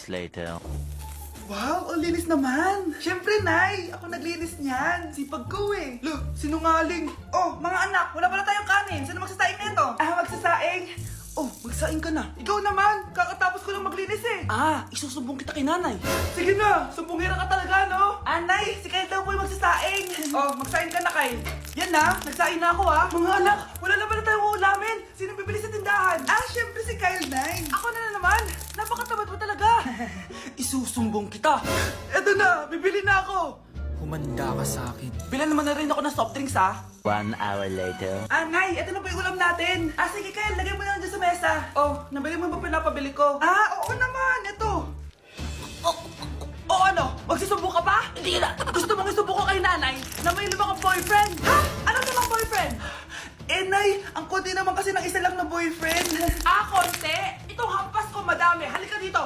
minutes later. Wow, ang linis naman. Siyempre, Nay. Ako naglinis niyan. Sipag ko eh. Look, sinungaling. Oh, mga anak, wala pala tayong kanin. Sino magsasaing nito? Magsasaing? Oh, magsaing ka na. Ikaw naman, kakatapos ko lang maglinis eh. Isusumbong kita kay nanay. Sige na, sumbongera ka talaga, no? Nay, si Kyle daw po yung magsasaing. Oh, magsaing ka na, Kyle. Yan na, nagsaing na ako Mga anak, wala na pala tayong ulamin. Sino bibili sa tindahan? Syempre si Kyle, Nay. Ako na naman. Napakatamad mo talaga. Isusumbong kita. Eto na, bibili na ako. Humanda ka sa akin. Bilan naman na rin ako ng soft drinks, 1 hour later. Nay, ito na po yung ulam natin. Sige, Kyle, lagay mo na lang dyan sa mesa. Oh, nabili mo ba pinapabili ko? Oo naman, ito. Ano? Magsusumbong ka pa? Hindi na. Gusto mong isumbong ko kay nanay na may 5 boyfriend? Ano namang boyfriend? Nay, ang konti naman kasi ng isa lang na boyfriend. Konti? Itong hampas ko, madami. Halika dito.